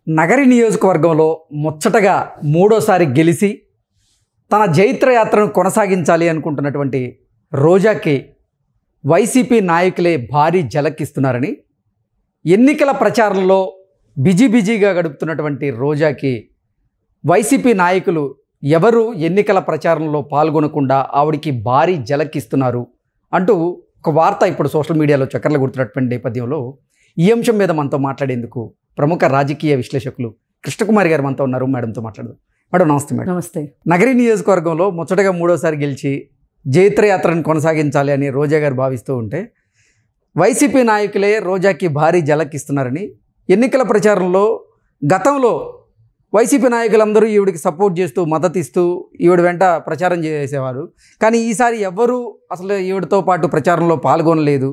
నగరి నియోజకవర్గంలో ముచ్చటగా మూడోసారి గెలిచి తన జైత్రయాత్రను కొనసాగించాలి అనుకుంటున్నటువంటి రోజాకి వైసీపీ నాయకులే భారీ జలకిస్తున్నారని, ఎన్నికల ప్రచారంలో బిజీగా గడుపుతున్నటువంటి రోజాకి వైసీపీ నాయకులు ఎవరు ఎన్నికల ప్రచారంలో పాల్గొనకుండా ఆవిడికి భారీ జలకిస్తున్నారు అంటూ ఒక వార్త ఇప్పుడు సోషల్ మీడియాలో చక్కర్లు కొడుతున్నటువంటి నేపథ్యంలో ఈ అంశం మీద మనతో మాట్లాడేందుకు ప్రముఖ రాజకీయ విశ్లేషకులు కృష్ణకుమారి గారు మనతో ఉన్నారు. మేడంతో మాట్లాడదాం. మేడం నమస్తే. మేడం నమస్తే. నగరి నియోజకవర్గంలో ముచ్చటగా మూడోసారి గెలిచి జైత్రయాత్రను కొనసాగించాలి అని రోజా గారు భావిస్తూ ఉంటే, వైసీపీ నాయకులే రోజాకి భారీ జలకిస్తున్నారని, ఎన్నికల ప్రచారంలో గతంలో వైసీపీ నాయకులందరూ ఈవిడికి సపోర్ట్ చేస్తూ మద్దతు ఇస్తూ ఈవిడ వెంట ప్రచారం చేసేవారు. కానీ ఈసారి ఎవ్వరూ అసలు ఈవిడతో పాటు ప్రచారంలో పాల్గొనలేదు,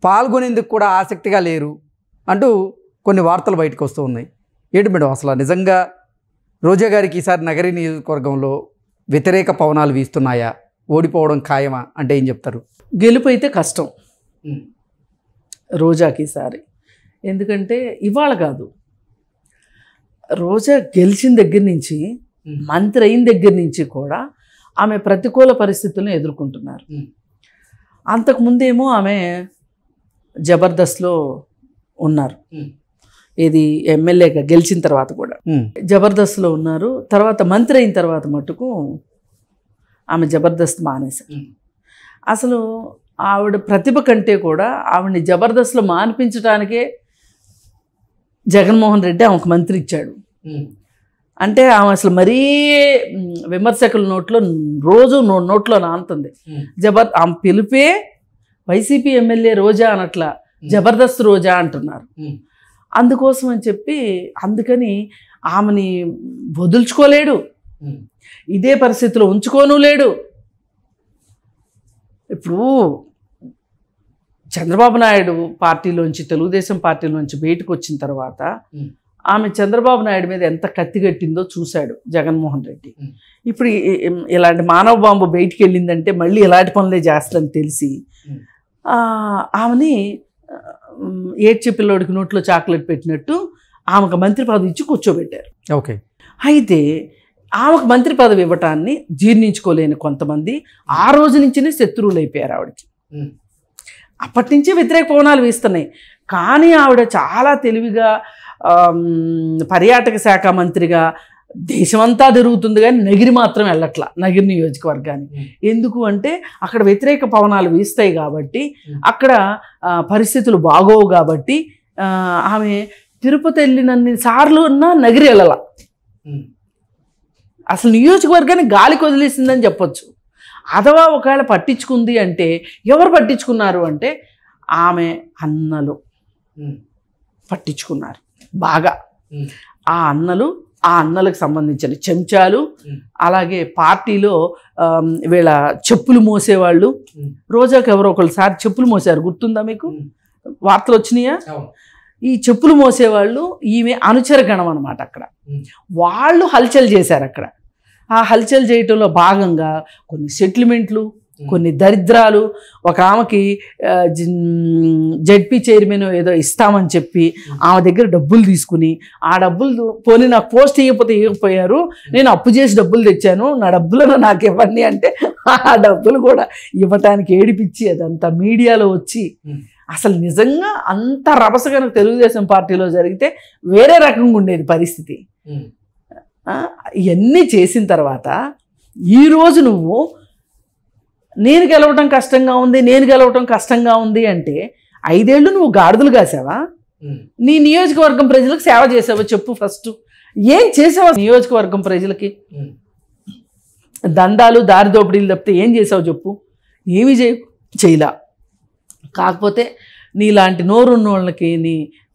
పాల్గొనేందుకు కూడా ఆసక్తిగా లేరు అంటూ కొన్ని వార్తలు బయటకు వస్తూ ఉన్నాయి. ఏంటి మేడం అసలు నిజంగా రోజా గారికి ఈసారి నగరి నియోజకవర్గంలో వ్యతిరేక పవనాలు వీస్తున్నాయా, ఓడిపోవడం ఖాయమా అంటే ఏం చెప్తారు? గెలుపు అయితే కష్టం రోజాకి ఈసారి. ఎందుకంటే ఇవాళ కాదు, రోజా గెలిచిన దగ్గర నుంచి, మంత్రి అయిన దగ్గర నుంచి కూడా ఆమె ప్రతికూల పరిస్థితులను ఎదుర్కొంటున్నారు. అంతకుముందేమో ఆమె జబర్దస్త్లో ఉన్నారు. ఇది ఎమ్మెల్యేగా గెలిచిన తర్వాత కూడా జబర్దస్త్లో ఉన్నారు. తర్వాత మంత్రి అయిన తర్వాత మటుకు ఆమె జబర్దస్త్ మానేశారు. అసలు ఆవిడ ప్రతిభ కంటే కూడా ఆవిడని జబర్దస్త్లో మానిపించడానికే జగన్మోహన్ రెడ్డి ఆమెకు మంత్రి ఇచ్చాడు. అంటే ఆమె అసలు మరీ విమర్శకుల నోట్లో రోజు నోట్లో నానుతుంది. ఆమె పిలిపే వైసీపీ ఎమ్మెల్యే రోజా అనట్లా, జబర్దస్త్ రోజా అంటున్నారు. అందుకోసం అని చెప్పి అందుకని ఆమెని వదులుచుకోలేడు, ఇదే పరిస్థితిలో ఉంచుకోను లేడు. ఇప్పుడు చంద్రబాబు నాయుడు పార్టీలోంచి, తెలుగుదేశం పార్టీలోంచి బయటకు వచ్చిన తర్వాత ఆమె చంద్రబాబు నాయుడు మీద ఎంత కత్తిగట్టిందో చూశాడు జగన్మోహన్ రెడ్డి. ఇప్పుడు ఇలాంటి మానవ బాంబు బయటికి వెళ్ళిందంటే మళ్ళీ ఇలాంటి పనులే చేస్తారని తెలిసి ఆమెని ఏడ్చి పిల్లోడికి నోట్లో చాక్లెట్ పెట్టినట్టు ఆమెకు మంత్రి పదవి ఇచ్చి కూర్చోబెట్టారు. ఓకే. అయితే ఆమెకు మంత్రి పదవి ఇవ్వటాన్ని జీర్ణించుకోలేని కొంతమంది ఆ రోజు నుంచినే శత్రువులు అయిపోయారు ఆవిడకి. అప్పటి నుంచే వ్యతిరేక పవనాలు వీస్తున్నాయి. కానీ ఆవిడ చాలా తెలివిగా పర్యాటక శాఖ మంత్రిగా దేశమంతా తిరుగుతుంది, కానీ నగిరి మాత్రం వెళ్ళట్లా, నగిరి నియోజకవర్గాన్ని. ఎందుకు అంటే అక్కడ వ్యతిరేక పవనాలు వీస్తాయి కాబట్టి, అక్కడ పరిస్థితులు బాగోవు కాబట్టి ఆమె తిరుపతి వెళ్ళినన్ని సార్లు ఉన్నా నగిరి వెళ్ళాల. అసలు నియోజకవర్గాన్ని గాలికి వదిలేసిందని చెప్పొచ్చు. అథవా ఒకవేళ పట్టించుకుంది అంటే ఎవరు పట్టించుకున్నారు అంటే ఆమె అన్నలు పట్టించుకున్నారు బాగా. ఆ అన్నలకు సంబంధించిన చెంచాలు, అలాగే పార్టీలో వీళ్ళ చెప్పులు మోసేవాళ్ళు. రోజాకు ఎవరో ఒకసారి చెప్పులు మోసారు, గుర్తుందా మీకు? వార్తలు వచ్చినాయా? ఈ చెప్పులు మోసేవాళ్ళు ఈమె అనుచరగణం అనమాట. అక్కడ వాళ్ళు హల్చల్ చేశారు. అక్కడ ఆ హల్చల్ చేయటంలో భాగంగా కొన్ని సెటిల్మెంట్లు, కొన్ని దరిద్రాలు, ఒక ఆమెకి జడ్పీ చైర్మన్ ఏదో ఇస్తామని చెప్పి ఆమె దగ్గర డబ్బులు తీసుకుని, ఆ డబ్బులు పోనీ నాకు పోస్ట్ ఇవ్వకపోయారు, నేను అప్పు చేసి డబ్బులు తెచ్చాను, నా డబ్బులను నాకు ఇవ్వండి అంటే ఆ డబ్బులు కూడా ఇవ్వటానికి ఏడిపించి అదంతా మీడియాలో వచ్చి, అసలు నిజంగా అంత రభస కనుక తెలుగుదేశం పార్టీలో జరిగితే వేరే రకంగా ఉండేది పరిస్థితి. ఇవన్నీ చేసిన తర్వాత ఈరోజు నువ్వు నేను గెలవటం కష్టంగా ఉంది అంటే 5 ఏళ్ళు నువ్వు గాడిదలు కాసావా? నీ నియోజకవర్గం ప్రజలకు సేవ చేసావా చెప్పు? ఫస్ట్ ఏం చేసావా నియోజకవర్గం ప్రజలకి? దందాలు, దారి దోపిడీలు తప్పితే ఏం చేసావు చెప్పు? ఏమీ చేయలా. కాకపోతే నీలాంటి నోరున్న వాళ్ళకి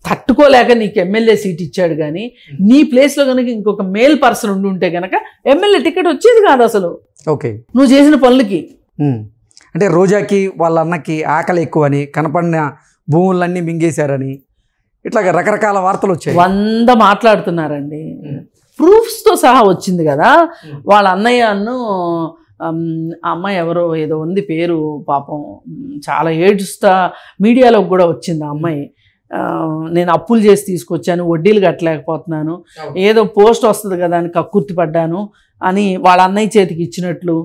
తట్టుకోలేక నీకు ఎమ్మెల్యే సీట్ ఇచ్చాడు. కానీ నీ ప్లేస్లో కనుక ఇంకొక మేల్ పర్సన్ ఉంటే కనుక ఎమ్మెల్యే టికెట్ వచ్చేది కాదు అసలు. ఓకే. నువ్వు చేసిన పనులకి. అంటే రోజాకి వాళ్ళ అన్నకి ఆకలి ఎక్కువని, కనపడిన భూములన్నీ మింగేశారని, ఇట్లా రకరకాల వార్తలు వచ్చాయి. 100 మాట్లాడుతున్నారండి. ప్రూఫ్స్తో సహా వచ్చింది కదా. వాళ్ళ అన్నయ్యను అమ్మాయి ఎవరో ఏదో ఉంది పేరు, పాపం చాలా ఏడుస్తా మీడియాలో కూడా వచ్చింది. ఆ అమ్మాయి నేను అప్పులు చేసి తీసుకొచ్చాను, వడ్డీలు కట్టలేకపోతున్నాను, ఏదో పోస్ట్ వస్తుంది కదా అని కక్కుర్తి పడ్డాను అని వాళ్ళ అన్నయ్య చేతికి ఇచ్చినట్లు.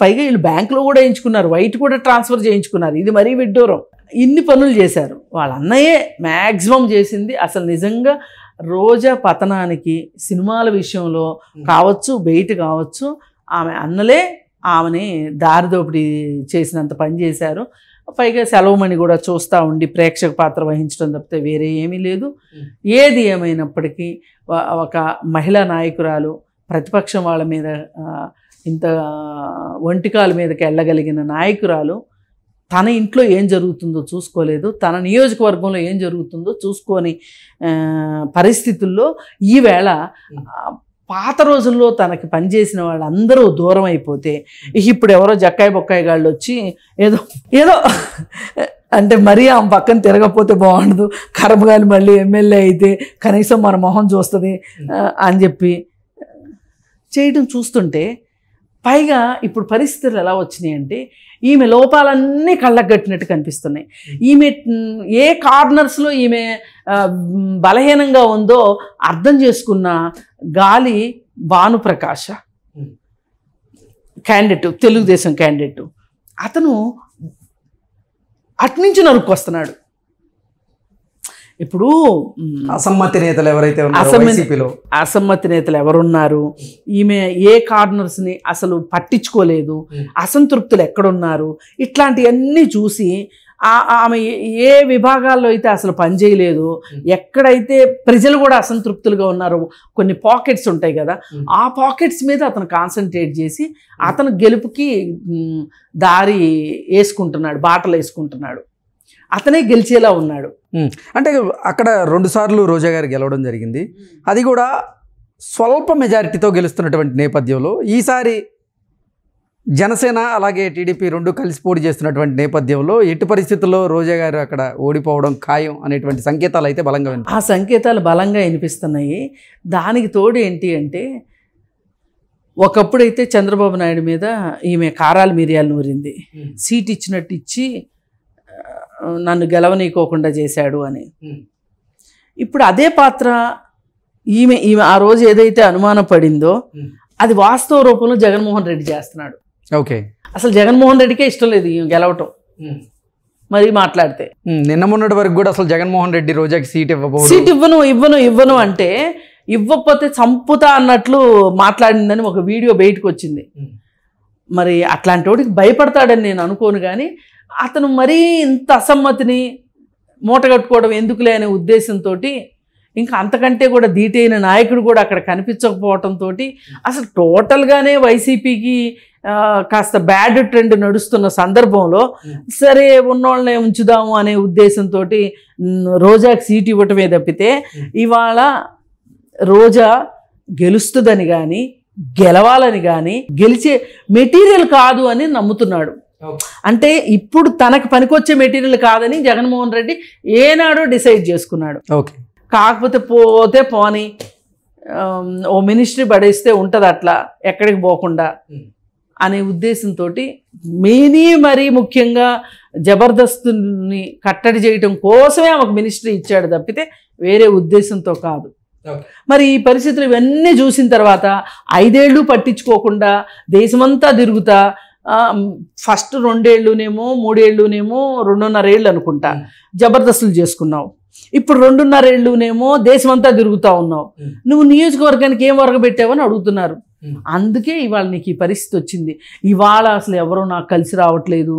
పైగా వీళ్ళు బ్యాంకులో కూడా వేయించుకున్నారు, వైట్ కూడా ట్రాన్స్ఫర్ చేయించుకున్నారు. ఇది మరీ విడ్డూరం. ఇన్ని పనులు చేశారు. వాళ్ళ అన్నయ్యే మ్యాక్సిమం చేసింది. అసలు నిజంగా రోజా పతనానికి సినిమాల విషయంలో కావచ్చు, బయట కావచ్చు, ఆమె అన్నలే ఆమెని దారిదోపిడీ చేసినంత పని చేశారు. పైగా సెలవుమణి కూడా చూస్తూ ఉండి ప్రేక్షక పాత్ర వహించడం తప్పితే వేరే ఏమీ లేదు. ఏది ఏమైనప్పటికీ ఒక మహిళా నాయకురాలు ప్రతిపక్షం వాళ్ళ మీద ఇంత ఒంటికాల మీదకి వెళ్ళగలిగిన నాయకురాలు తన ఇంట్లో ఏం జరుగుతుందో చూసుకోలేదు, తన నియోజకవర్గంలో ఏం జరుగుతుందో చూసుకొని పరిస్థితుల్లో ఈవేళ పాత రోజుల్లో తనకి పనిచేసిన వాళ్ళందరూ దూరం అయిపోతే ఇప్పుడు ఎవరో జక్కాయి బొక్కాయి గాళ్ళు వచ్చి ఏదో ఏదో అంటే మరీ ఆమె పక్కన తిరగకపోతే బాగుండదు, కరపగాలి మళ్ళీ ఎమ్మెల్యే అయితే కనీసం మన మొహం చూస్తుంది అని చెప్పి చేయడం చూస్తుంటే, పైగా ఇప్పుడు పరిస్థితులు ఎలా వచ్చినాయి అంటే ఈమె లోపాలన్నీ కళ్ళకు కట్టినట్టు కనిపిస్తున్నాయి. ఈమె ఏ కార్నర్స్లో ఈమె బలహీనంగా ఉందో అర్థం చేసుకున్న గాలి భానుప్రకాష్ క్యాండిడేట్, తెలుగుదేశం క్యాండిడేట్, అతను అట్నుంచి నరుక్కొస్తున్నాడు. ఇప్పుడు అసమ్మతి నేతలు ఎవరైతే అసమ్మతి నేతలు ఎవరున్నారు, ఈమె ఏ కార్నర్స్ని అసలు పట్టించుకోలేదు, అసంతృప్తులు ఎక్కడున్నారు, ఇట్లాంటివన్నీ చూసి ఆమె ఏ విభాగాల్లో అయితే అసలు పనిచేయలేదు, ఎక్కడైతే ప్రజలు కూడా అసంతృప్తులుగా ఉన్నారో కొన్ని పాకెట్స్ ఉంటాయి కదా, ఆ పాకెట్స్ మీద అతను కాన్సన్ట్రేట్ చేసి అతను గెలుపుకి దారి వేసుకుంటున్నాడు, బాటలు వేసుకుంటున్నాడు. అతనే గెలిచేలా ఉన్నాడు. అంటే అక్కడ 2 సార్లు రోజా గారు గెలవడం జరిగింది. అది కూడా స్వల్ప మెజారిటీతో గెలుస్తున్నటువంటి నేపథ్యంలో ఈసారి జనసేన అలాగే టీడీపీ 2 కలిసి పోటీ చేస్తున్నటువంటి నేపథ్యంలో ఎట్టి పరిస్థితుల్లో రోజా గారు అక్కడ ఓడిపోవడం ఖాయం అనేటువంటి సంకేతాలు అయితే బలంగా వినిపిస్తున్నాయి. ఆ సంకేతాలు బలంగా వినిపిస్తున్నాయి. దానికి తోడు ఏంటి అంటే, ఒకప్పుడైతే చంద్రబాబు నాయుడు మీద ఈమె కారాలు మిరియాలు నూరింది, సీట్ ఇచ్చినట్టు ఇచ్చి నన్ను గెలవనీయకోకుండా చేశాడు అని. ఇప్పుడు అదే పాత్ర ఈమె ఆ రోజు ఏదైతే అనుమానం పడిందో అది వాస్తవ రూపంలో జగన్మోహన్ రెడ్డి చేస్తున్నాడు. ఓకే, అసలు జగన్మోహన్ రెడ్డికే ఇష్టం లేదు ఈమె గెలవటం. మరి మాట్లాడితే నిన్న మొన్నటి వరకు కూడా అసలు జగన్మోహన్ రెడ్డి రోజాకి సీట్ ఇవ్వను అంటే ఇవ్వకపోతే చంపుతా అన్నట్లు మాట్లాడిందని ఒక వీడియో బయటకు వచ్చింది. మరి అట్లాంటి వాడికి భయపడతాడని నేను అనుకోను, కానీ అతను మరీ ఇంత అసమ్మతిని మూటగట్టుకోవడం ఎందుకులే అనే ఉద్దేశంతో, ఇంకా అంతకంటే కూడా ధీటైన నాయకుడు కూడా అక్కడ కనిపించకపోవడంతో అసలు టోటల్గానే వైసీపీకి కాస్త బ్యాడ్ ట్రెండ్ నడుస్తున్న సందర్భంలో సరే ఉన్నోళ్ళనే ఉంచుదాము అనే ఉద్దేశంతో రోజాకి సీట్ ఇవ్వటమే తప్పితే ఇవాళ రోజా గెలుస్తుందని కానీ గెలవాలని కానీ గెలిచే మెటీరియల్ కాదు అని నమ్ముతున్నాడు. అంటే ఇప్పుడు తనకు పనికొచ్చే మెటీరియల్ కాదని జగన్మోహన్ రెడ్డి ఏనాడో డిసైడ్ చేసుకున్నాడు. ఓకే, కాకపోతే పోతే పోని ఓ మినిస్ట్రీ పడేస్తే ఉంటుంది అట్లా ఎక్కడికి పోకుండా అనే ఉద్దేశంతో మరీ ముఖ్యంగా జబర్దస్త్ని కట్టడి చేయటం కోసమే ఆమెకు మినిస్ట్రీ ఇచ్చాడు తప్పితే వేరే ఉద్దేశంతో కాదు. మరి ఈ పరిస్థితులు ఇవన్నీ చూసిన తర్వాత 5 ఏళ్ళు పట్టించుకోకుండా దేశమంతా తిరుగుతా, ఫస్ట్ 2 ఏళ్ళునేమో 3 ఏళ్ళునేమో 2.5 ఏళ్ళు అనుకుంటా జబర్దస్తులు చేసుకున్నావు, ఇప్పుడు 2.5 ఏళ్ళునేమో దేశమంతా తిరుగుతూ ఉన్నావు, నువ్వు నియోజకవర్గానికి ఏం వరగబెట్టావని అడుగుతున్నారు. అందుకే ఇవాళ నీకు ఈ పరిస్థితి వచ్చింది. ఇవాళ అసలు ఎవరూ నాకు కలిసి రావట్లేదు,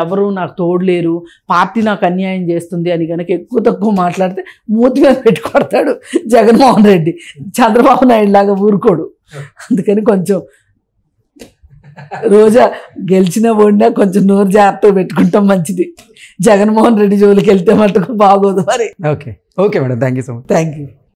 ఎవరూ నాకు తోడలేరు, పార్టీ నాకు అన్యాయం చేస్తుంది అని కనుక ఎక్కువ తక్కువ మాట్లాడితే మూతి మీద పెట్టుకొడతాడు జగన్మోహన్ రెడ్డి. చంద్రబాబు నాయుడు లాగా ఊరుకోడు. అందుకని కొంచెం రోజా గెలిచిన ఓడినా కొంచెం నోరు జాగ్రత్తగా పెట్టుకుంటాం మంచిది. జగన్మోహన్ రెడ్డి జోలికి వెళ్తే మటుకు బాగోదు మరి. Okay madam, thank you so much. Thank you.